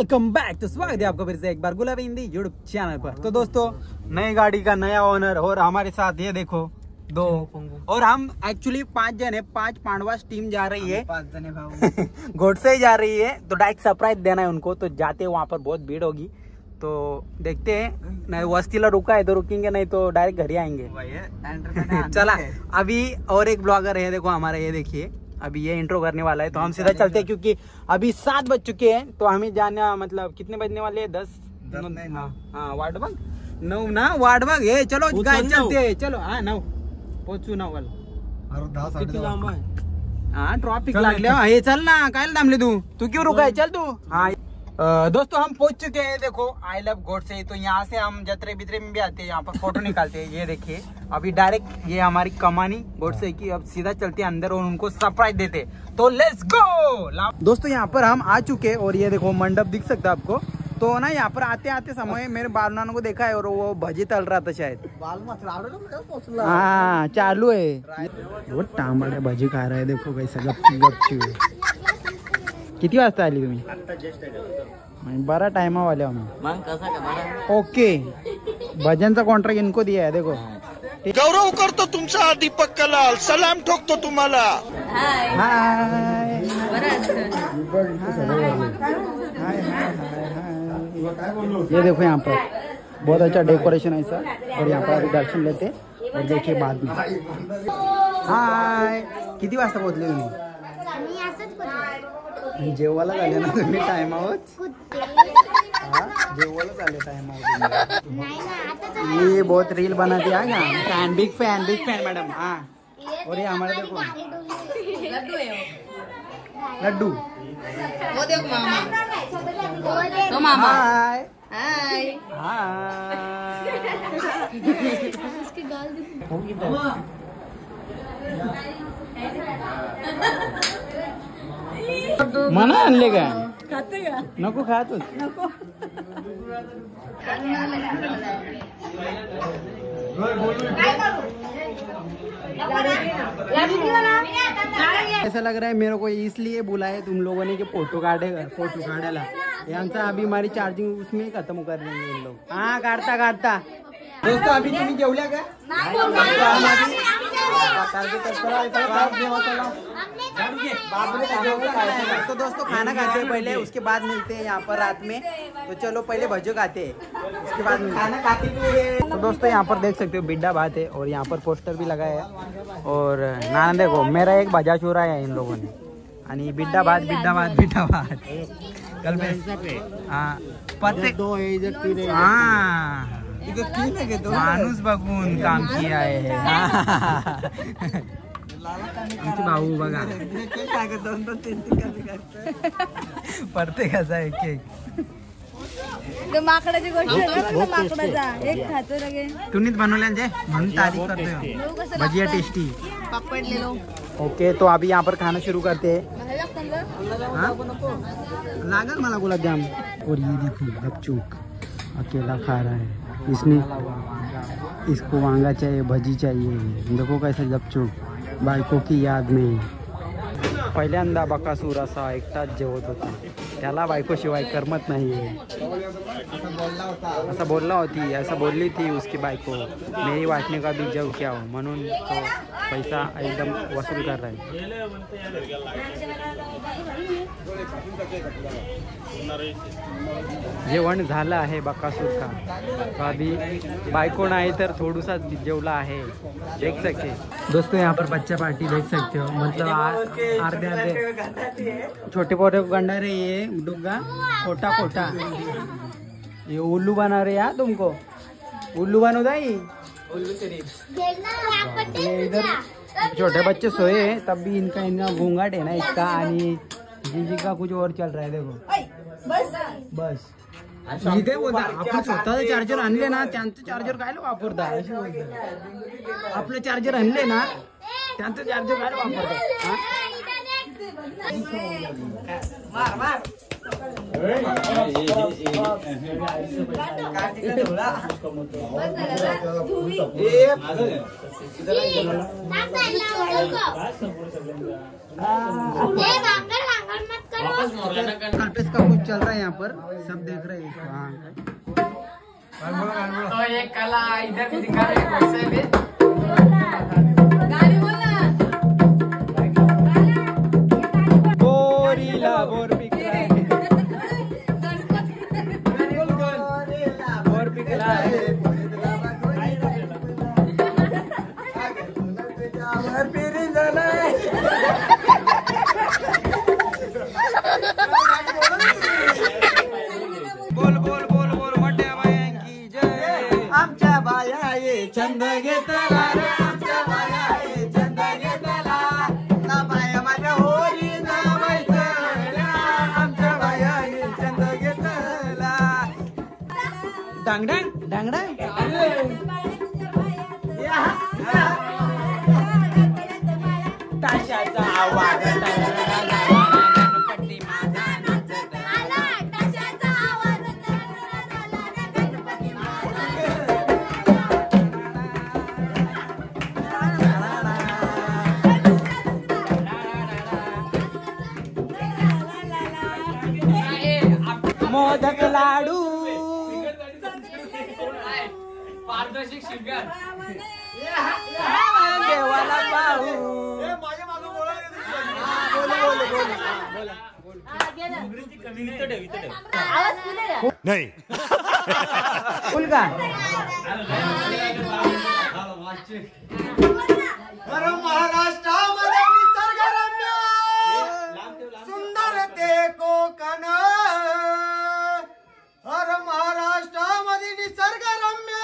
Welcome back. तो स्वागत है आपका फिर से एक बार गुलाबी हिंदी यूट्यूब चैनल पर। तो दोस्तों नई गाड़ी का नया ओनर और हमारे साथ ये देखो दो, और हम एक्चुअली 5 जन है, 5 पांडवास टीम जा रही है, 5 जने भाव घोट से ही जा रही है। तो डायरेक्ट सरप्राइज देना है उनको, तो जाते वहाँ पर बहुत भीड़ होगी, तो देखते हैं। नहीं वस्तीला रुका है तो रुकेंगे, नहीं तो डायरेक्ट घर ही आएंगे। चला अभी और एक ब्लॉगर है देखो हमारा, ये देखिए अभी ये इंट्रो करने वाला है, तो हम सीधा चलते हैं क्योंकि अभी 7 बज चुके हैं। तो हमें जाना मतलब कितने बजने वाले हैं? 10 हाँ वार्डबाग 9 ना, वार्डबाग है। चलो गाइस चलते हैं, चलो। हाँ 9 पोचू 9 वाला। हाँ ट्रॉफिक लागल्या हे, चल ना काय थांबले तू क्यों रुका है? चल तू। हाँ दोस्तों हम पहुंच चुके हैं, देखो आई लव गोड से। तो यहाँ से हम जतरे बितरे में भी आते हैं, यहाँ पर फोटो निकालते हैं। ये देखिए अभी डायरेक्ट ये हमारी कमानी गोड से की, अब सीधा चलते हैं अंदर और उनको सरप्राइज देते। तो लेट्स गो। दोस्तों यहाँ पर हम आ चुके हैं और ये देखो मंडप दिख सकता है आपको। तो ना यहाँ पर आते आते समय मेरे बालनानों को देखा है और वो भजी तल रहा था शायद। हाँ चालू है, वो तांबडे भजी खा रहा है, देखो कैसा गपची। किती वाजता आली तुम्ही? बरा टाइमा वाले आम्ही। ओके भजनचा कॉन्ट्रॅक्ट इनको दिया है, देखो गौरव करतो तुमचा दीपक कलाल, सलाम ठोकतो तुम्हाला। हाय ये देखो यहाँ पर बहुत अच्छा डेकोरेशन है सर, और यहाँ पर अभी दर्शन लेते और देखिए बाद में। हाय किती वाजता पोहोचले तुम्ही? जेवायला झाले ना तुम्ही टाइमावर? जेवायला झाले टाइमावर। ये बहुत रील बनाती है क्या? Fan big fan madam. हाँ और ये हमारे देखो लड्डू वो देखो मामा, तो मामा हाय हाय इसकी गाल मना आणले का? खाते का? नको खात नको। ऐसा लग रहा है मेरे को इसलिए बुलाए तुम लोगों ने कि फोटो काढायला। ये आमचा अभी हमारी चार्जिंग उसमें खत्म कर देंगे इन लोग। हाँ काढता दोस्तों अभी तुम्ही जेवल्या का? तो दोस्तों खाना खाते हैं पहले, उसके बाद मिलते हैं यहाँ पर रात में। तो चलो पहले भजो खाते हैं, उसके बाद खाना खाते हैं। तो दोस्तों यहाँ पर देख सकते हो बिड्डा बात है, और यहाँ पर पोस्टर भी लगाया है। और नाना देखो मेरा एक भजा चोरा है इन लोगों ने, आणि बिड्डा बात कल माणूस बघून काम किया आहे। आमचे भाऊ बघा पडते कसा एक माकडाची गोष्ट माकडाचा एक खातो लगे तुम्हीच बनवले म्हणून तारीफ करतोय। भजिया टेस्टी पापड ले लो। ओके तो अभी यहाँ पर खाना शुरू करते हैं। लागल मला गुलाब जाम। और ये देखो गपचूक अकेला खा रहा है, इसको वांगा चाहिए, भजी चाहिए। देखो कैसे गपचूप बायको की याद में। पहिल्यांदा बकासूर असा एकटाच जेवत होता, त्याला बायको शिवाय करमत नाही। ऐसा बोलली थी उसकी बायको, मेरी वाटने का भी जब क्या हो, म्हणून तो पैसा एकदम वसूल कर रहा है। जेवण झालं आहे बकासूर का, तो अभी बायको नाही तर थोडूसा जेवला आहे, देख सकते दोस्तों। यहाँ पर बच्चा पार्टी देख सकते हो, मतलब आर्धे छोटे पोटे गंडा रहे ये डुग्गा खोटा ये उल्लू बना रहे यार तुमको, उल्लू बनो दाई उल्लू शरीफ। ये इधर छोटे बच्चे सोए हैं, तब भी इनका घूंघाट है ना इसका, आणि जीजी का कुछ और चल रहा है। देखो बस इथे बोलता आपण स्वतःचं चार्जर आणले ना, त्यांचं चार्जर काय वापरता अशी बोलतात। आपलं चार्जर आणले ना, त्यांचं चार्जर काय वापरतात। कल्पेश का कुछ चल रहा है यहाँ पर, सब देख रहे हैं। तो ये कला इधर भी दिखा रहे हैं वैसे भी। गाड़ी बोलना। गोरिल्ला बोर पिक रहा है, बोर पिक रहा है। बोल बोल बोल बोल मोठ्या बायांची जय, आमच्या बाया ये छंद घेतला रे, आमच्या बाया ये छंद घेतला ना, बाया माझ्या होरी नावायचं, आमच्या बाया ये छंद घेतला। डांगडांग डांगडांग ताशाचा आवाज, गणपती माझा नाचत आला, ताशाचा आवाज, गणपती माझा मोदक लाडू, पारदर्शक शिंगर देवाला पाहू। नहीं फुल का महाराष्ट्रामध्ये निसर्गरम्य सुंदर ते कोकण, हर महाराष्ट्रामध्ये निसर्गरम्य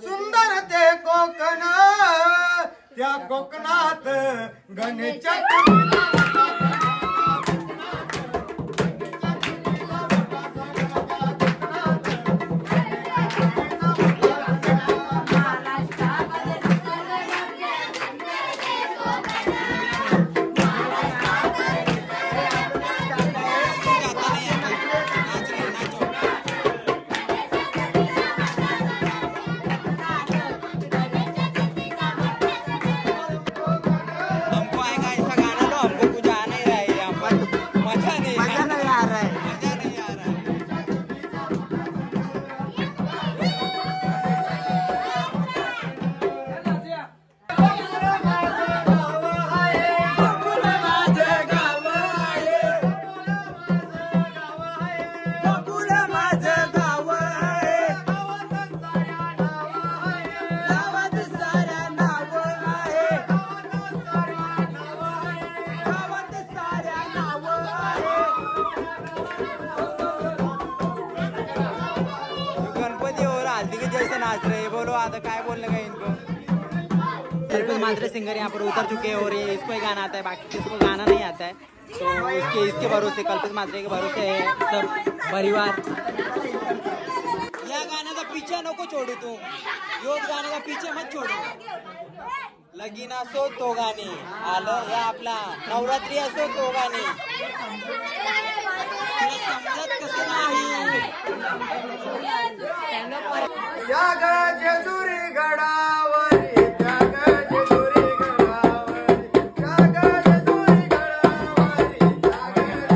सुंदर ते कोकण, त्या कोकणात गणेश नाच रहे, बोलो आता काय बोलने का इनको। कल्पेश मात्रे सिंगर यहाँ पर उतर चुके हैं और ये इसको ही गाना आता है, बाकी किसको गाना नहीं आता है, तो इसके भरोसे कल्पेश मात्रे के भरोसे है सब परिवार। या गाण्याचा पीछे नको छोडू तू, योच गाण्याचा पीछे मत छोडू। लगीन असो तो गाणे आलं, या आपला नवरात्री असो तो गाणे, समजत कसं नाही। जग जेजुरी गडावरी, जग जेजुरी गडावरी, जग जेजुरी गडावरी, जग जेजुरी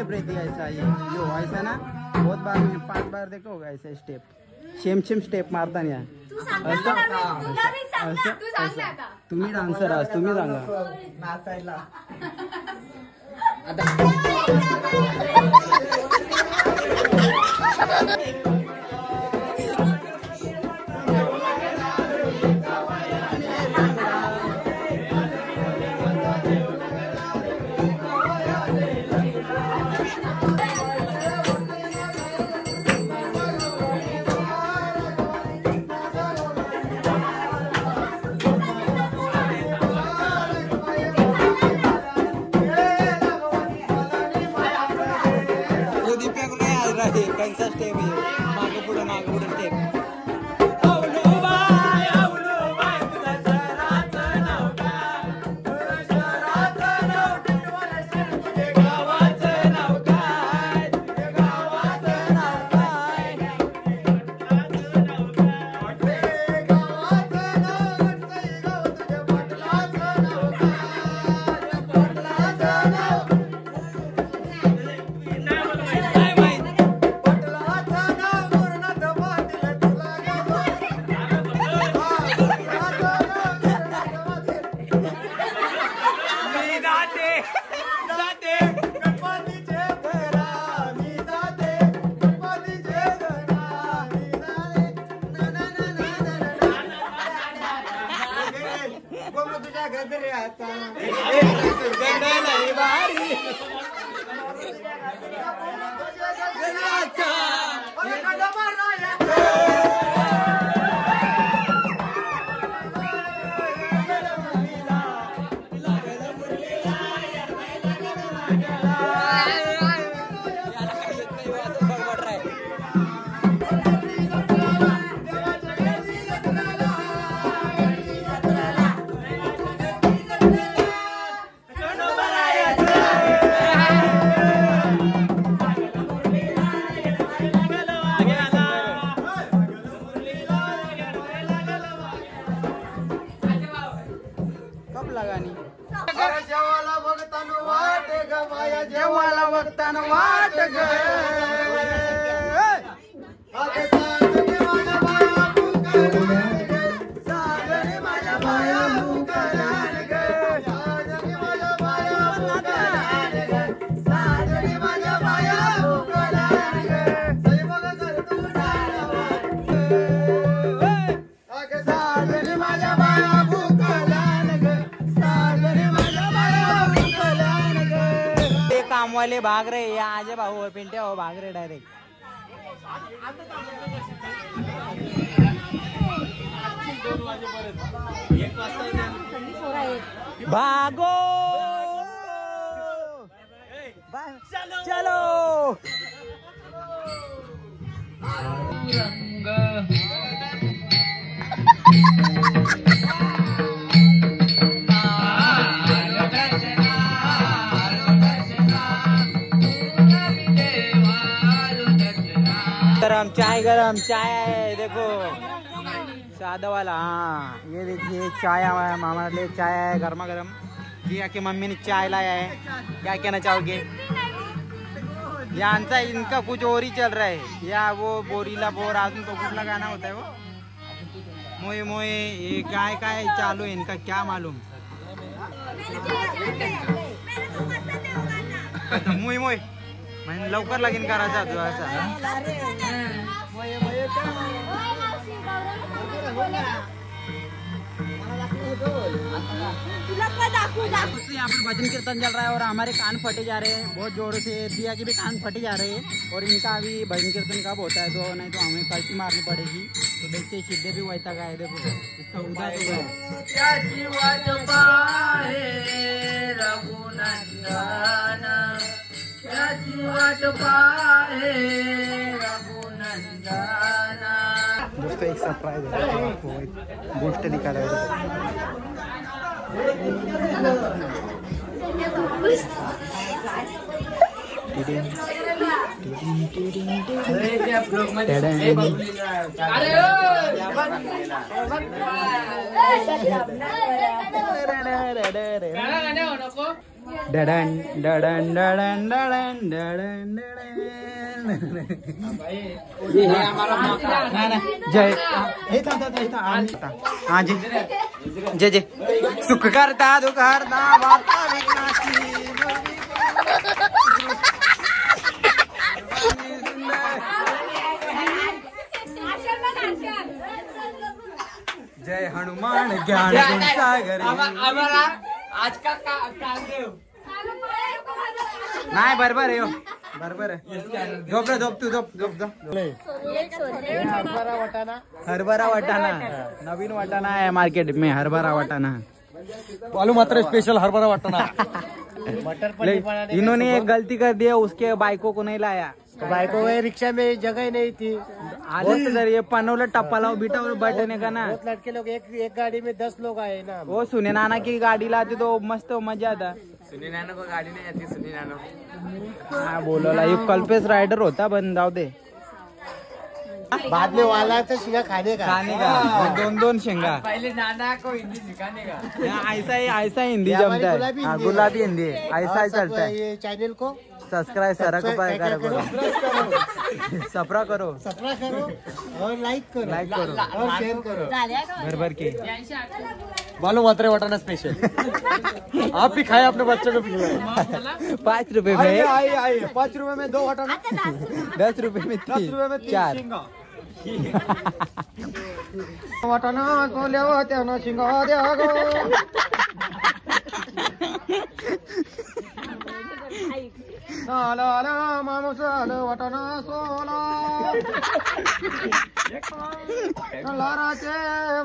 स्टेप रहती है ऐसा, ये यो ऐसा ना बहुत बार, मैंने 5 बार देखा होगा ऐसा स्टेप, सेम स्टेप मारता नाही तुम्ही डान्सर आहात, तुम्ही सांगा कैसा स्टेप है, मागे पुढे स्टेप. काम वाले भाग रहे, यहाँ आजे भाऊ पिंटे हो भाग रहे डायरेक्ट. भागो चलो गरम चाय है, देखो सादा वाला. हाँ ये देखिए चाय हमारा मामा ले चाय है गर्मा गर्म. जिया की मम्मी ने चाय लाया है. क्या कहना चाहोगे? यांचा इनका कुछ और ही चल रहा है, या वो बोरीला बोर अजून तो कुछ लगाना होता है वो मोए मोए. ये काय चालू है इनका क्या मालूम. मोए मोए म्हणजे लवकर लगीन करायचा तू असा. यहाँ पर भजन कीर्तन चल रहा है और हमारे कान फटे जा रहे हैं बहुत जोरों से. दिया के भी कान फटे जा रहे हैं और इनका भी भजन कीर्तन कब होता है तो नहीं तो हमें कल्टी मारनी पड़ेगी. तो देखते सीधे भी वैसा का है. देखो इसका उदास दोस्तों एक सरप्राइज है, आपको एक गोष्ट दिखा रहा है. Duddon Duddon Duddon Duddon Duddon ये है हमारा जय हाँ जी जय जय सुख करता दुख हरता वार्ता विघ्नाची जय हनुमान ज्ञान गुण सागर आम्हाला आज का कालदेव नाही बरोबर आहे बरोबर आहे झोप रे झोप तू झोप झोप झोप हरभरा वाटाणा नवीन वाटाणा है मार्केट में हरभरा वाटाणा आलू मात्र स्पेशल हरभरा वाटाणा इन्होंने एक गलती कर दिया उसके बाइको को नहीं लाया बाइको रिक्शा में जगह नहीं थी आले जर ये पनवलं टप्पा लाव बिटा बैठने का ना बहुत लड़के लोग एक गाड़ी में 10 लोग आए ना वो सुने नाना की गाड़ी लाते तो मस्त मजा आता सुनी नानो को गाड़ी नहीं आती सुनी नानो हाँ बोलो ला ये कल्पेश राइडर होता बन जाओ दे बाद में वाला तो सिंगा खाने का दोन दोन शेंगा पहले नाना को हिंदी सिखाने का ऐसा हिंदी जमता है गुलाबी हिंदी ऐसा ही चलता है ये चैनल को सब्सक्राइब करो सपरा करो और लाइक करो और शेयर करो भर के बालू मात्रे वाटाना स्पेशल आप भी खाए अपने बच्चों को खिलाए 5 रुपए में आइए 5 रुपए में 2 वाटाना 10 रुपए में 3 4 वाटाना सोल्या त्यानं शिंगा द्या गो आला माणूस आलं वाटाणा सोला लाराचे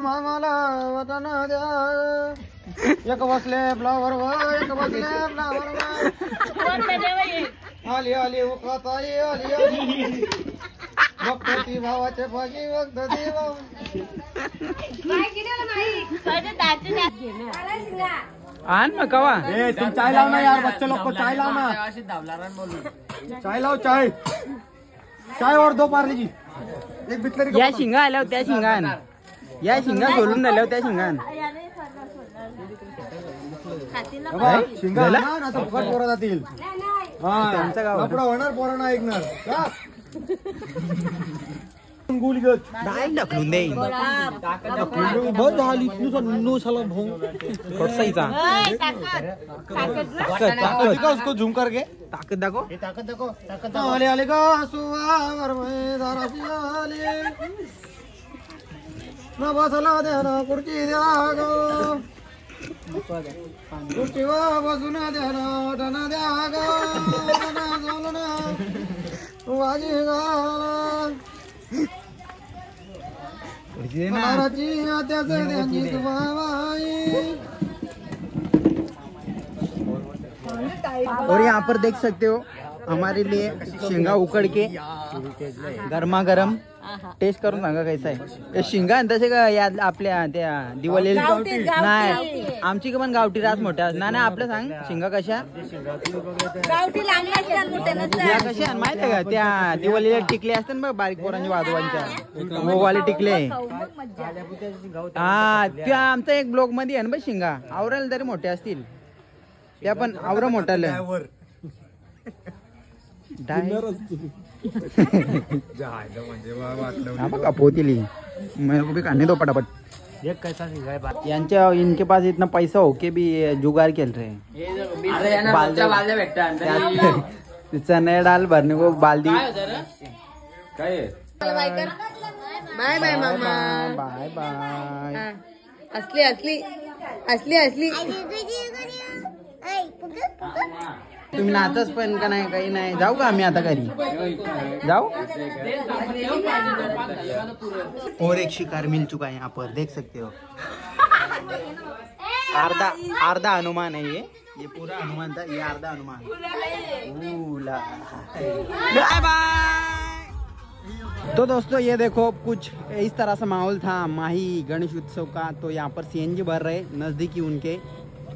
मामाला वाटाणा द्या एक बसले फ्लावर एक बसले फ्लावर आली आली उखात आली आली आली भक्ती भावाचे भागी भक्त देव आन मग कवा तुम चाय लाओ ना यार बच्चे लोग को चाय लाओ ना चाय लाओ चाय चाय और 2 पार्ले जी एक बिस्लरी या शिंगा आल्यावर त्या शिंगान या शिंगा सोडून झाल्यावर त्या शिंगान शिंगा ना तर फुकट पोरं जातील त्यांचं गाव कपडा होणार पोरांना ऐकणार डायरेक्ट ढकलून दे बहुत झाली नु साला भोंग सहीचा उसको झूम करके ताकद दाखव ताकत देखो ताकत आले आले का सुवावर में दाराची आले ना बसला द्या ना खुर्ची द्या गो खुर्चीवर बसून द्या ना वाटाणा द्या गो वाटाणा सोलना वाजी गाला दाराची आत्याचं त्यांची सुवाबाई और यहाँ पर देख सकते हो हमारे लिए शेंगा उकड़ के गरमा गरम टेस्ट करून सांगा कैसा आहे शेंगा तसे का या आपल्या त्या दिवाळी नाही आमची पण गावठी रास मोठ्या नाही आपलं सांग शेंगा कशा या कशा माहित आहे का त्या दिवाळीला टिकले असतात बघ बारीक पोरांच्या वाजवांच्या मोवाले टिकले हा त्या आमचा एक ब्लॉग मध्ये आहे ना बघ शेंगा आवरायला तरी मोठे असतील त्या पण आवरा मोठाले पोतीली मेरे को भी खाने दो फटाफट इनके पास इतना पैसा हो के भी जुगाड़ खेल रहे हैं चने डाल भरने को बाल्दी बाय बाय मामा बाय बाय असली असली असली असली तुम्ही नाचच पण का नाही काही नाही जाऊ का आम्ही आता घरी जाऊ और एक शिकार मिल चुका है यहाँ पर देख सकते हो आधा हनुमान है ये पूरा हनुमान था ये आधा हनुमान बाय बाय। तो दोस्तों ये देखो कुछ इस तरह से माहौल था माही गणेश उत्सव का। तो यहाँ पर सीएनजी भर रहे नजदीकी उनके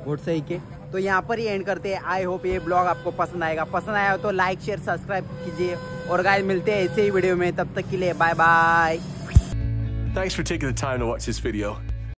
घोटसई के। तो यहाँ पर ही एंड करते हैं। आई होप ये ब्लॉग आपको पसंद आएगा। पसंद आया हो तो लाइक शेयर सब्सक्राइब कीजिए। और गाइस मिलते हैं ऐसे ही वीडियो में, तब तक के लिए bye bye. Thanks for taking the time to watch this video.